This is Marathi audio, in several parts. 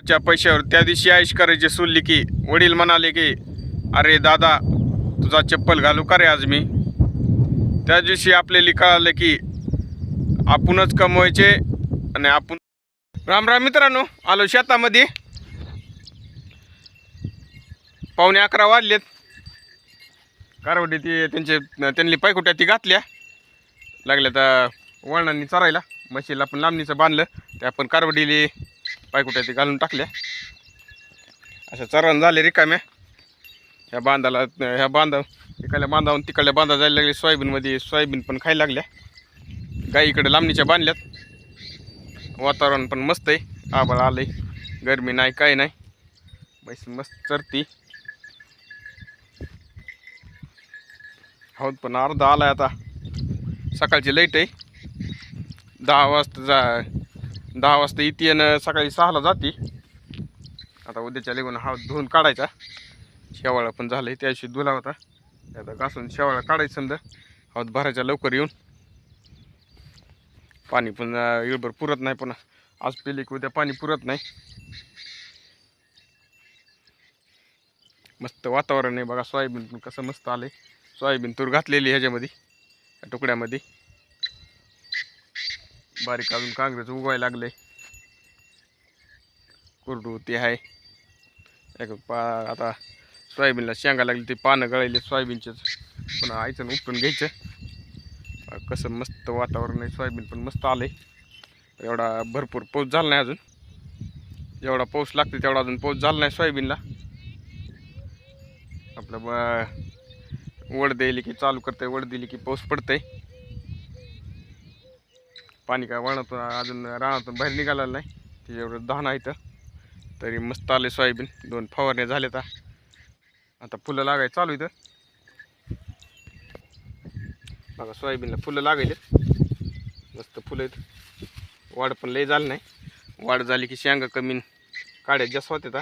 च्या पैशावर त्या दिवशी आईश करायचे सुलली की वडील म्हणाले की अरे दादा तुझा चप्पल घालू का रे आज मी. त्या दिवशी आपल्याला कळालं की आपणच कमवायचे आणि आपण. राम राम मित्रांनो, आलो शेतामध्ये. 11:15 वाजलेत. कारवडी ती त्यांनी पायकुट्या ती घातल्या लागल्या तर वळणांनी चरायला. म्हशीला पण लांबणीचं बांधलं ते आपण कारवडीले पायकुट्या ती घालून टाकल्या. अशा चरण झाले रिकाम्या. ह्या इकडल्या बांधावून तिकडल्या बांधा जायला लागले. सोयाबीनमध्ये सोयाबीन पण खायला लागल्या. गाई इकडे लांबणीच्या बांधल्यात. वातावरण पण मस्त आहे. आभाळ आलंय, गरमी नाही काय नाही. म्हैस मस्त चरती. हो पण अर्धा आलाय आता. सकाळची लाईट आहे. 10 वाजता येते आणि सकाळी 6ला जाते. आता उद्याच्या लेगून हा धुवून काढायचा. शेवाळा पण झालाय, त्या दिवशी धुला होता. आता घासून शेवाळा काढायचं. समजा हात भरायचा लवकर येऊन. पाणी पण इळभर पुरत नाही. पण आज पेले की उद्या पाणी पुरत नाही. मस्त वातावरण आहे बघा. सोयाबीन पण कसं मस्त आलंय. सोयाबीन तूर घातलेली ह्याच्यामध्ये तुकड्यामध्ये. बारीक अजून कांग्रेस उगवायला लागले. कुरडू ते आहे. आता सोयाबीनला शेंगा लागली. ते पानं गळायले सोयाबीनचेच. पुन्हा आईचं उपटून घ्यायचं. कसं मस्त वातावरण आहे. सोयाबीन पण मस्त आलंय. एवढा भरपूर पाऊस झाला नाही अजून. जेवढा पाऊस लागते तेवढा अजून पाऊस झाला नाही सोयाबीनला. आपलं वड द्यायली की चालू करते, वड दिली की पाऊस पडतंय. पाणी काय वळणातून अजून रानातून बाहेर निघालेलं नाही. त्याच्यावर धान आहे तरी मस्त आले सोयाबीन. 2 फवारण्या झाल्या. आता फुलं लागायला चालू इथं बघा. सोयाबीनला फुलं लागायले मस्त फुलं आहेत. वाढ पण लय झालं नाही. वाढ झाली की शेंगा कमी काड्या जास्त होत्या.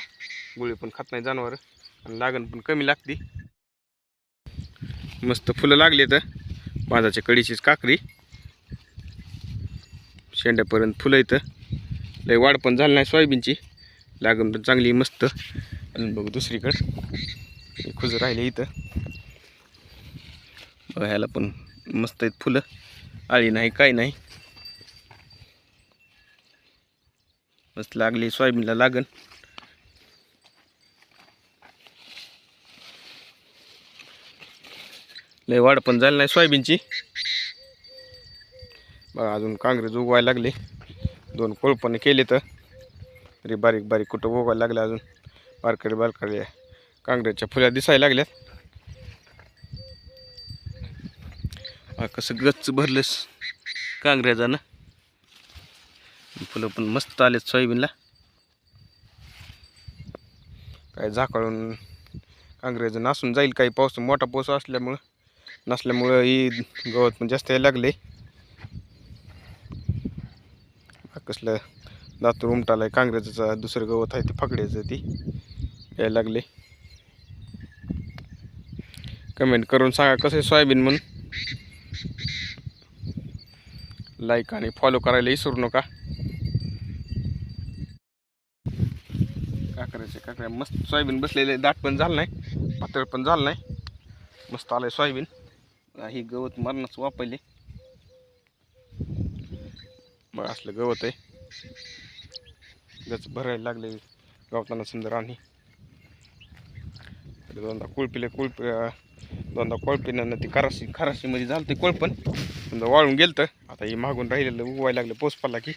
गुळी पण खात नाही जनावर आणि लागण पण कमी लागते. मस्त फुलं लागली तर बांधाच्या कडीचीच काकरी शेंड्यापर्यंत फुलं येतं. लय वाढ पण झाली नाही सोयाबीनची. लागण पण चांगली मस्त. आणि बघ दुसरीकडं खुज राहिले इथं बघा. ह्याला पण मस्त आहेत फुलं. आळी नाही काय नाही. मस्त लागली सोयाबीनला लागण. लय वाढ पण झाली नाही सोयाबीनची बघा. अजून कांग्रेस उगवायला लागले. 2 कोळपणे केले तरी बारीक बारीक कुठं उगवायला लागले. अजून बारकडे कांग्रेसच्या फुल्या दिसायला लागल्यात. कसं गच्च भरलंस कांग्रेसानं. फुलं पण मस्त आलेत सोयाबीनला. काय झाकाळून कांग्रेस नासून जाईल. काही पाऊस मोठा पाऊस नसल्यामुळं ही गवत पण जास्त यायला लागले. कसलं दातूर उमटालाय कांग्रेसचा. दुसरं गवत आहे ते फकड्याचं ती यायला लागले. कमेंट करून सांगा कसं आहे सोयाबीन म्हणून. लाईक आणि फॉलो करायला विसरू नका. काकड्या मस्त सोयाबीन बसलेले. दाट पण झालं नाही, पातळ पण झालं नाही. मस्त आलंय सोयाबीन. ही गवत मरणाच वापरले मग. असलं गवत आहे. गच भरायला लागले गवताना सुंदर. आणि दोनदा कोळपीनं ती खराशीमध्ये झालं ते कोळपण समजा वाळून गेलं तर. आता ही मागून राहिलेलं उगवायला लागलं. पाऊस पडला की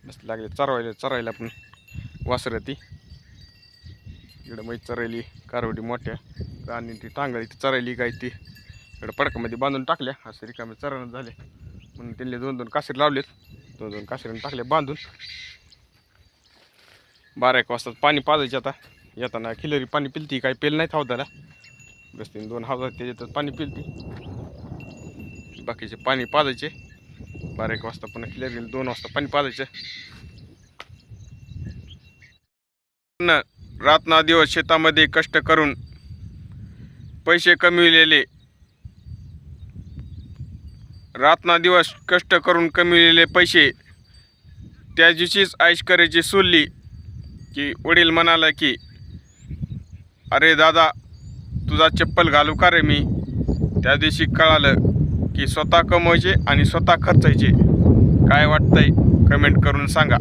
मस्त लागले चरायला पण वासरं ती. इकडं मैत चरायली कारवडी मोठ्या. आणि ती टांगळी ती चरायली गाय ती इकडं पडकामध्ये बांधून टाकल्या. असं रिकामे चरण झाले म्हणून त्यांनी 2 कासरे लावलेत. 2 कासऱ्यानं टाकले बांधून. 12-1 वाजता पाणी पाजायचे. आता येताना खिलरी पाणी पिलती. काही पेल नाही थावताला. बस 2 हवा त्याच्यातच पाणी पिलती. बाकीचे पाणी पाजायचे. 12-1 वाजता पुन्हा खिलरी 2 वाजता पाणी पाजायचं. रातना दिवस शेतामध्ये कष्ट करून पैसे कमविलेले. रातना दिवस कष्ट करून कमविलेले पैसे त्या दिवशीच ऐश करायची सोडली की वडील म्हणाला की अरे दादा तुझा चप्पल घालू का रे मी. त्या दिवशी कळालं की स्वतः कमवायचे आणि स्वतः खर्चायचे. काय वाटतंय कमेंट करून सांगा.